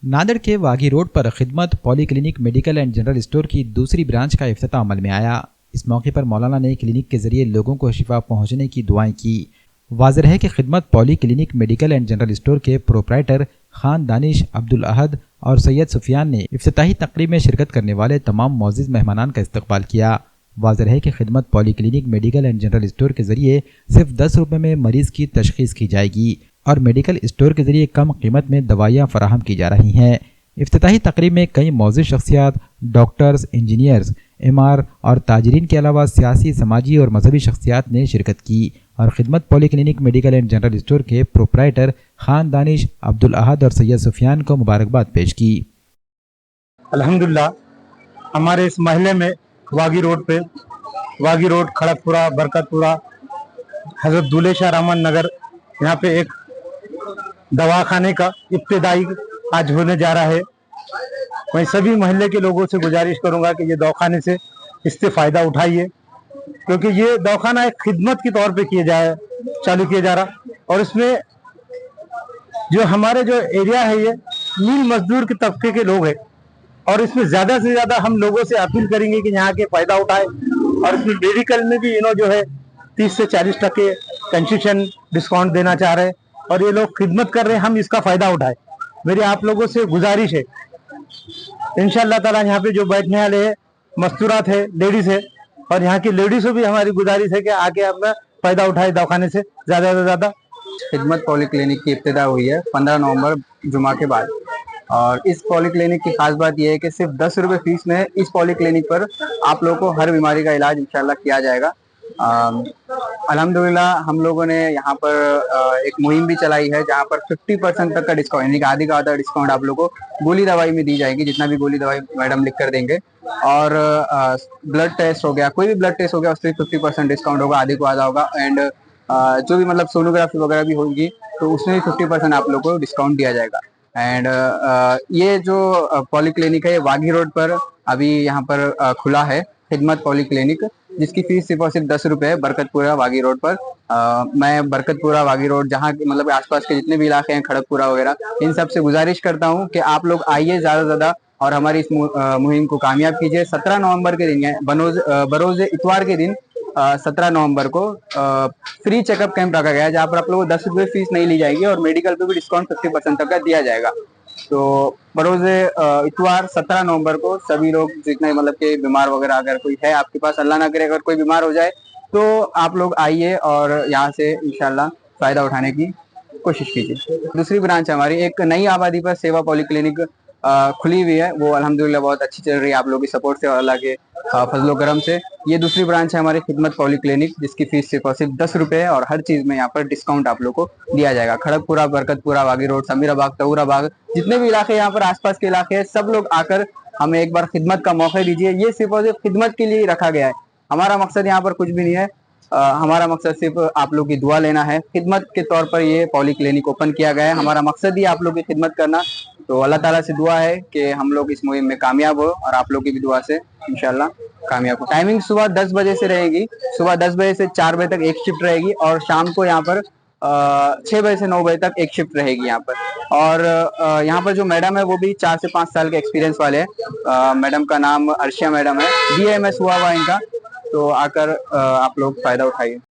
नांदेड़ के वाघी रोड पर खिदमत polyclinic medical and general store की दूसरी ब्रांच का इफ्तिताह अमल में आया। इस मौके पर मौलाना ने क्लिनिक के जरिए लोगों को शिफा पहुंचने की दुआएं की। वाज़ेह है कि खिदमत polyclinic medical and general store के प्रोप्राइटर खान दानिश अब्दुल अहद और सैयद सुफियान ने इफ्तिताही तकरीब में शिरकत करने वाले तमाम मौजूद मेहमानान का इस्तकबाल किया। वाज़ेह है कि खिदमत polyclinic medical and general store के जरिए सिर्फ 10 रुपये में मरीज की तशखीस की जाएगी और मेडिकल स्टोर के जरिए कम कीमत में दवाइयाँ फराहम की जा रही हैं। इफ्तिताही तकरीब में कई मौजूद शख्सियात, डॉक्टर्स, इंजीनियर्स, एमआर और ताजरीन के अलावा सियासी, समाजी और मजहबी शख्सियात ने शिरकत की और खिदमत polyclinic medical and general store के प्रोप्राइटर खान दानिश अब्दुल अहद और सैयद सुफियान को मुबारकबाद पेश की। अल्हम्दुलिल्लाह हमारे इस महल्ले में वागी रोड पे, वागी रोड, खड़गपुरा, बरकतपुरा, हजरत दूल्हे शाह रहमान नगर, यहाँ पे एक दवाखाने का इब्तिदाई आज होने जा रहा है। मैं सभी मोहल्ले के लोगों से गुजारिश करूंगा कि ये दवाखाने से इससे फायदा उठाइए, क्योंकि ये दवाखाना एक खिदमत के तौर पे चालू किया जा रहा। और इसमें जो हमारे जो एरिया है ये मील मजदूर के तबके के लोग हैं और इसमें ज्यादा से ज्यादा हम लोगों से अपील करेंगे कि यहाँ के फायदा उठाए। और इसमें मेडिकल में भी जो है 30 से 40% कंसेशन डिस्काउंट देना चाह रहे हैं और ये लोग खिदमत कर रहे हैं, हम इसका फायदा उठाए। मेरी आप लोगों से गुजारिश है, इंशाअल्लाह ताला यहाँ पे जो बैठने वाले हैं मस्तूरात है, लेडीज है, और यहाँ की लेडीज से भी हमारी गुजारिश है कि आके अपना फायदा उठाए दवाखाने से ज्यादा से ज्यादा। खिदमत पॉलीक्लिनिक की इब्तिदा हुई है 15 नवंबर जुमा के बाद और इस पॉलीक्लिनिक की खास बात यह है कि सिर्फ 10 रुपये फीस में इस पॉलीक्लिनिक पर आप लोगों को हर बीमारी का इलाज इंशाल्लाह किया जाएगा। अल्हम्दुलिल्लाह हम लोगों ने यहाँ पर एक मुहिम भी चलाई है जहाँ पर 50% तक का डिस्काउंट, यानी कि आधी का आधा डिस्काउंट आप लोगों को गोली दवाई में दी जाएगी, जितना भी गोली दवाई मैडम लिख कर देंगे। और ब्लड टेस्ट हो गया, कोई भी ब्लड टेस्ट हो गया, उस पर 50% डिस्काउंट होगा, आधे को आधा होगा। एंड जो भी मतलब सोनोग्राफी वगैरह भी होगी तो उसमें भी 50% आप लोगों को डिस्काउंट दिया जाएगा। एंड ये जो पॉलीक्लिनिक है वागी रोड पर अभी यहाँ पर खुला है, खिदमत पॉलीक्लिनिक, जिसकी फीस सिर्फ और सिर्फ 10 रुपये है बरकतपुरा वागी रोड पर। मैं बरकतपुरा वागी रोड जहाँ मतलब आसपास के जितने भी इलाके हैं, खड़गपुरा वगैरह, इन सब से गुजारिश करता हूँ कि आप लोग आइए ज्यादा से ज्यादा और हमारी इस मुहिम को कामयाब कीजिए। 17 नवंबर के दिन है, बरोज इतवार के दिन 17 नवंबर को फ्री चेकअप कैंप रखा गया है जहाँ पर आप लोगों को 10 रुपये फीस नहीं ली जाएगी और मेडिकल पे भी डिस्काउंट 50% तक का दिया जाएगा। तो बरोज इतवार 17 नवंबर को सभी लोग जितने मतलब के बीमार वगैरह अगर कोई है आपके पास, अल्लाह ना करे अगर कोई बीमार हो जाए, तो आप लोग आइए और यहाँ से इंशाल्लाह फायदा उठाने की कोशिश कीजिए। दूसरी ब्रांच हमारी एक नई आबादी पर सेवा पॉलीक्लिनिक खुली हुई है, वो अल्हम्दुलिल्लाह बहुत अच्छी चल रही है आप लोगों की सपोर्ट से और अल्लाह के फजलो करम से। ये दूसरी ब्रांच है हमारी खिदमत पॉलीक्लिनिक, जिसकी फीस सिर्फ और सिर्फ 10 रुपये है और हर चीज में यहाँ पर डिस्काउंट आप लोग को दिया जाएगा। खड़गपुरा, बरकतपुरा, वागी रोड, समीराबाग, तहूराबाग, जितने भी इलाके यहाँ पर आसपास के इलाके हैं, सब लोग आकर हमें एक बार खिदमत का मौका दीजिए। ये सिर्फ और सिर्फ खिदमत के लिए ही रखा गया है, हमारा मकसद यहाँ पर कुछ भी नहीं है। हमारा मकसद सिर्फ आप लोग की दुआ लेना है। खिदमत के तौर पर ये पॉलीक्लिनिक ओपन किया गया है, हमारा मकसद ही आप लोग की खिदमत करना। तो अल्लाह ताला से दुआ है कि हम लोग इस मुहिम में कामयाब हो और आप लोग की भी दुआ से इंशाल्लाह कामयाब हो। टाइमिंग सुबह 10 बजे से रहेगी, सुबह 10 बजे से 4 बजे तक एक शिफ्ट रहेगी और शाम को यहाँ पर 6 बजे से 9 बजे तक एक शिफ्ट रहेगी यहाँ पर। और यहाँ पर जो मैडम है वो भी 4 से 5 साल के एक्सपीरियंस वाले हैं। मैडम का नाम अर्शिया मैडम है, BAMS हुआ इनका। तो आकर आप लोग फायदा उठाइए।